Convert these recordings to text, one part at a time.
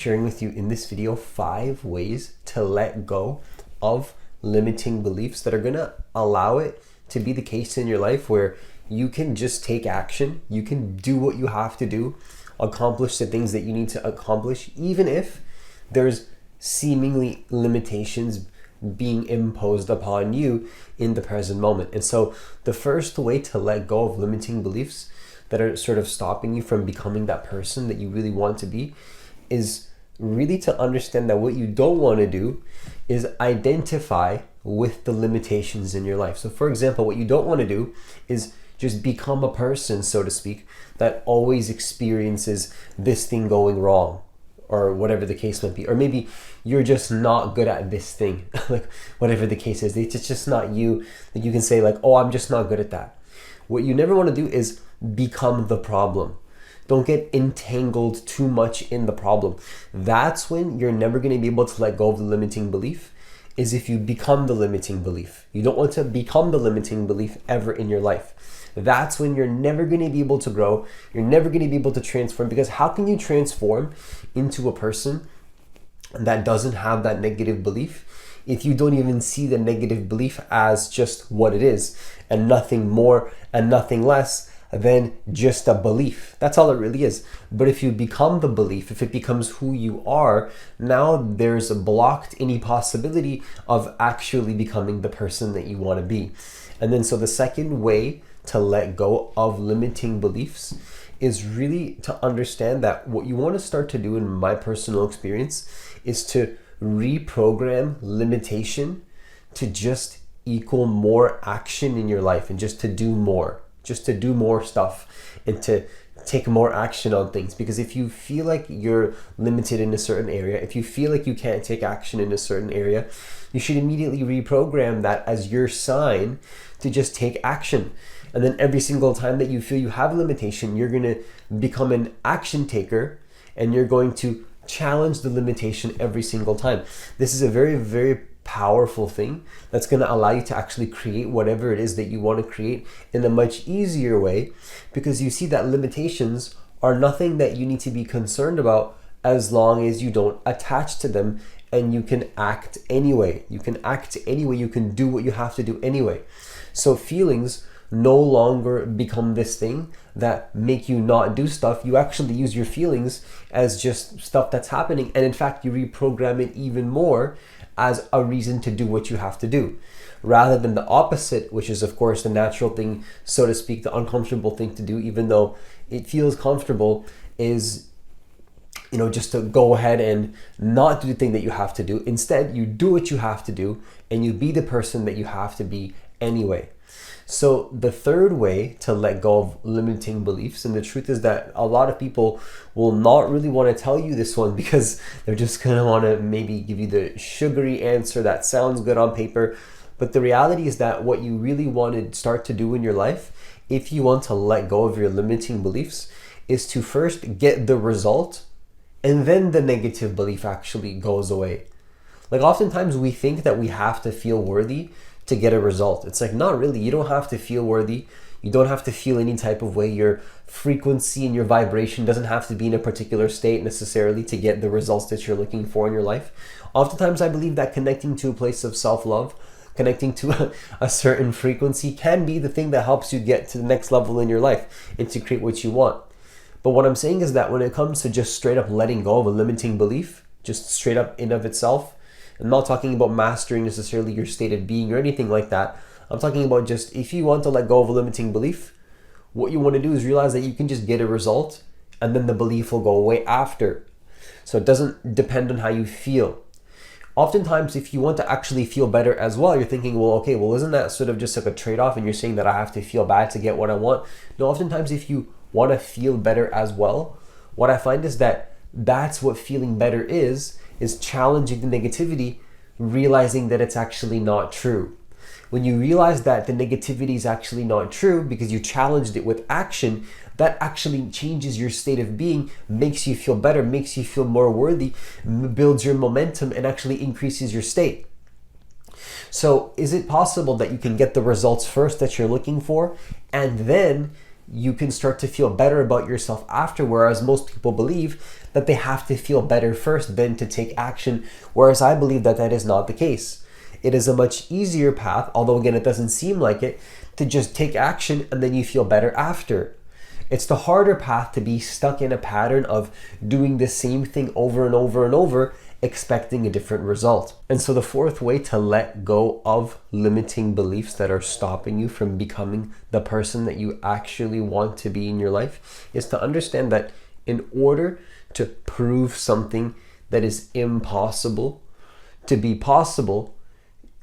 Sharing with you in this video 5 ways to let go of limiting beliefs that are going to allow it to be the case in your life where you can just take action, you can do what you have to do, accomplish the things that you need to accomplish, even if there's seemingly limitations being imposed upon you in the present moment. And so the first way to let go of limiting beliefs that are sort of stopping you from becoming that person that you really want to be is really to understand that what you don't want to do is identify with the limitations in your life. So for example, what you don't want to do is just become a person, so to speak, that always experiences this thing going wrong, or whatever the case might be. Or maybe you're just not good at this thing, like whatever the case is. It's just not you, that you can say like, oh, I'm just not good at that. What you never want to do is become the problem. Don't get entangled too much in the problem. That's when you're never going to be able to let go of the limiting belief, is if you become the limiting belief. You don't want to become the limiting belief ever in your life. That's when you're never going to be able to grow. You're never going to be able to transform, because how can you transform into a person that doesn't have that negative belief if you don't even see the negative belief as just what it is and nothing more and nothing less than just a belief? That's all it really is. But if you become the belief, if it becomes who you are, now there's blocked any possibility of actually becoming the person that you want to be. And then so the second way to let go of limiting beliefs is really to understand that what you want to start to do, in my personal experience, is to reprogram limitation to just equal more action in your life, and just to do more stuff and to take more action on things. Because if you feel like you're limited in a certain area, if you feel like you can't take action in a certain area, you should immediately reprogram that as your sign to just take action. And then every single time that you feel you have a limitation, you're going to become an action taker, and you're going to challenge the limitation every single time. This is a very, very powerful thing that's going to allow you to actually create whatever it is that you want to create in a much easier way, because you see that limitations are nothing that you need to be concerned about as long as you don't attach to them, and you can act anyway. You can do what you have to do anyway. So feelings no longer become this thing that make you not do stuff. You actually use your feelings as just stuff that's happening, and in fact you reprogram it even more as a reason to do what you have to do, rather than the opposite, which is of course the natural thing, so to speak, the uncomfortable thing to do, even though it feels comfortable, is just to go ahead and not do the thing that you have to do. Instead, you do what you have to do, and you be the person that you have to be anyway. So the third way to let go of limiting beliefs, and the truth is that a lot of people will not really want to tell you this one, because they're just going to want to maybe give you the sugary answer that sounds good on paper. But the reality is that what you really want to start to do in your life, if you want to let go of your limiting beliefs, is to first get the result, and then the negative belief actually goes away. Like oftentimes we think that we have to feel worthy to get a result. It's like, not really. You don't have to feel worthy. You don't have to feel any type of way. Your frequency and your vibration doesn't have to be in a particular state necessarily to get the results that you're looking for in your life. Oftentimes I believe that connecting to a place of self-love, connecting to a certain frequency, can be the thing that helps you get to the next level in your life and to create what you want. But what I'm saying is that when it comes to just straight up letting go of a limiting belief, just straight up in of itself, I'm not talking about mastering necessarily your state of being or anything like that. I'm talking about just, if you want to let go of a limiting belief, what you want to do is realize that you can just get a result, and then the belief will go away after. So it doesn't depend on how you feel. Oftentimes, if you want to actually feel better as well, you're thinking, well, okay, well, isn't that sort of just like a trade-off, and you're saying that I have to feel bad to get what I want? No, oftentimes if you want to feel better as well, what I find is that that's what feeling better is challenging the negativity, realizing that it's actually not true. When you realize that the negativity is actually not true because you challenged it with action, that actually changes your state of being, makes you feel better, makes you feel more worthy, builds your momentum, and actually increases your state. So is it possible that you can get the results first that you're looking for, and then you can start to feel better about yourself after, whereas most people believe that they have to feel better first than to take action, whereas I believe that that is not the case. It is a much easier path, although again it doesn't seem like it, to just take action and then you feel better after. It's the harder path to be stuck in a pattern of doing the same thing over and over and over, expecting a different result. And so the fourth way to let go of limiting beliefs that are stopping you from becoming the person that you actually want to be in your life is to understand that in order to prove something that is impossible to be possible,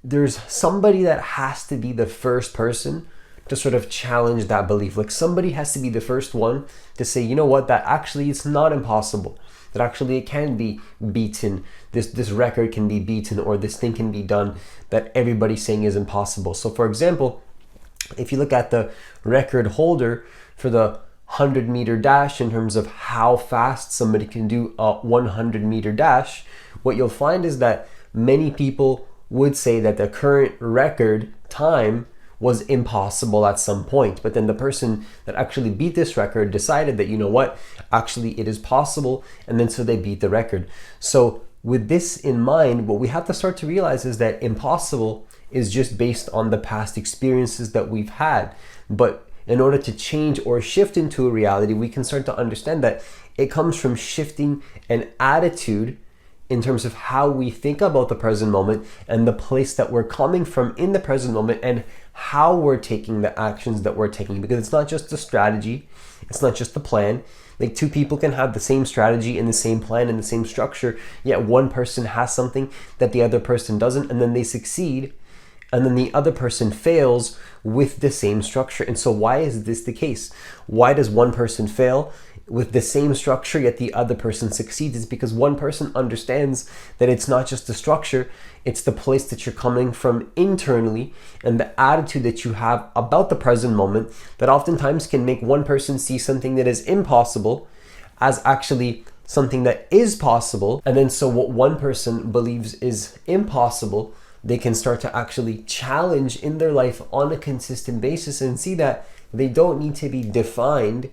there's somebody that has to be the first person to sort of challenge that belief. Like somebody has to be the first one to say, you know what, that actually it's not impossible. That actually it can be beaten. This record can be beaten, or this thing can be done that everybody's saying is impossible. So for example, if you look at the record holder for the 100-meter dash in terms of how fast somebody can do a 100-meter dash, what you'll find is that many people would say that the current record time was impossible at some point. But then the person that actually beat this record decided that, you know what, actually it is possible. And then so they beat the record. So with this in mind, what we have to start to realize is that impossible is just based on the past experiences that we've had. But in order to change or shift into a reality, we can start to understand that it comes from shifting an attitude in terms of how we think about the present moment and the place that we're coming from in the present moment and how we're taking the actions that we're taking. Because it's not just the strategy, it's not just the plan. Like two people can have the same strategy and the same plan and the same structure, yet one person has something that the other person doesn't, and then they succeed, and then the other person fails with the same structure. And so why is this the case? Why does one person fail with the same structure yet the other person succeeds? Is because one person understands that it's not just the structure, it's the place that you're coming from internally and the attitude that you have about the present moment that oftentimes can make one person see something that is impossible as actually something that is possible. And then so what one person believes is impossible, they can start to actually challenge in their life on a consistent basis and see that they don't need to be defined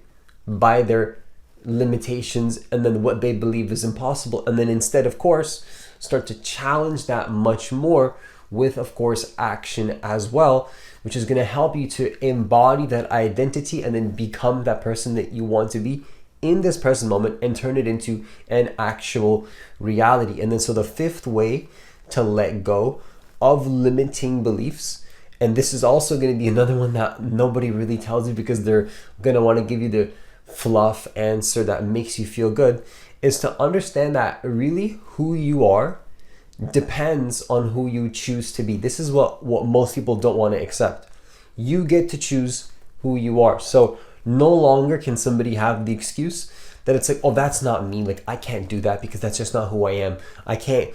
by their limitations and then what they believe is impossible, and then instead, of course, start to challenge that much more with, of course, action as well, which is going to help you to embody that identity and then become that person that you want to be in this present moment and turn it into an actual reality. And then so the fifth way to let go of limiting beliefs, and this is also going to be another one that nobody really tells you because they're going to want to give you the fluff answer that makes you feel good, is to understand that really who you are depends on who you choose to be. This is what most people don't want to accept. You get to choose who you are. So no longer can somebody have the excuse that it's like, oh, that's not me. Like, I can't do that because that's just not who I am. I can't,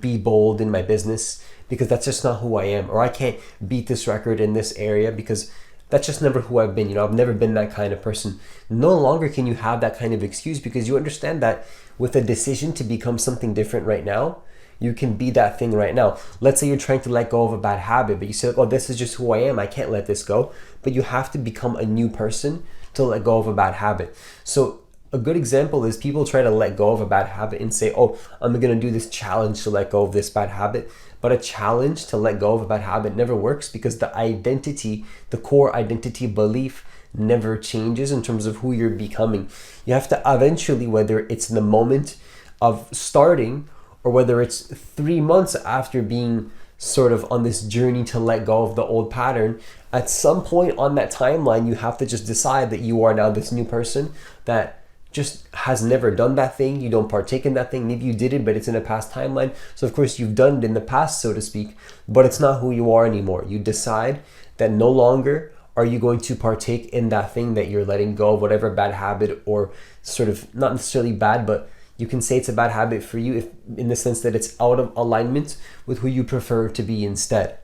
be bold in my business because that's just not who I am. Or I can't beat this record in this area because that's just never who I've been. I've never been that kind of person. No longer can you have that kind of excuse because you understand that with a decision to become something different right now, you can be that thing right now. Let's say you're trying to let go of a bad habit, but you say, oh, this is just who I am. I can't let this go. But you have to become a new person to let go of a bad habit. So a good example is people try to let go of a bad habit and say, oh, I'm going to do this challenge to let go of this bad habit. But a challenge to let go of a bad habit never works because the identity, the core identity belief never changes in terms of who you're becoming. You have to eventually, whether it's in the moment of starting or whether it's 3 months after being sort of on this journey to let go of the old pattern, at some point on that timeline, you have to just decide that you are now this new person that just has never done that thing. You don't partake in that thing. Maybe you did it, but it's in a past timeline. So of course you've done it in the past, so to speak, but it's not who you are anymore. You decide that no longer are you going to partake in that thing that you're letting go of, whatever bad habit, or sort of not necessarily bad, but you can say it's a bad habit for you if in the sense that it's out of alignment with who you prefer to be instead.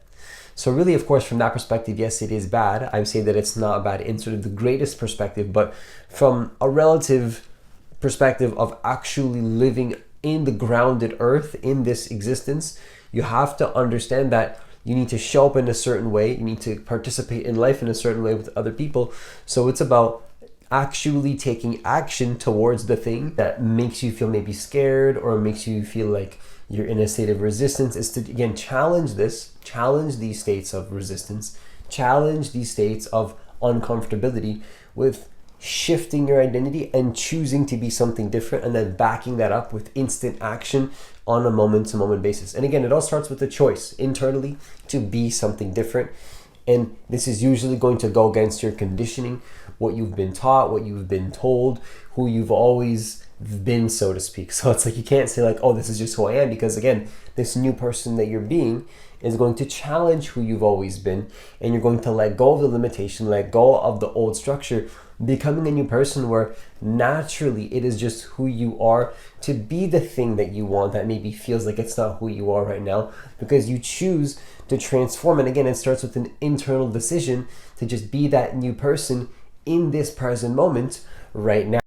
So really, of course, from that perspective, yes, it is bad. I'm saying that it's not bad in sort of the greatest perspective, but from a relative perspective of actually living in the grounded earth, in this existence, you have to understand that you need to show up in a certain way. You need to participate in life in a certain way with other people. So it's about actually taking action towards the thing that makes you feel maybe scared or makes you feel like you're in a state of resistance, is to, again, challenge these states of resistance, challenge these states of uncomfortability with shifting your identity and choosing to be something different, and then backing that up with instant action on a moment-to-moment basis. And again, it all starts with the choice internally to be something different. And this is usually going to go against your conditioning, what you've been taught, what you've been told, who you've always been, so to speak. So it's like you can't say like, oh, this is just who I am, because again, this new person that you're being is going to challenge who you've always been, and you're going to let go of the limitation, let go of the old structure, becoming a new person where naturally it is just who you are to be the thing that you want that maybe feels like it's not who you are right now, because you choose to transform. And again, it starts with an internal decision to just be that new person in this present moment right now.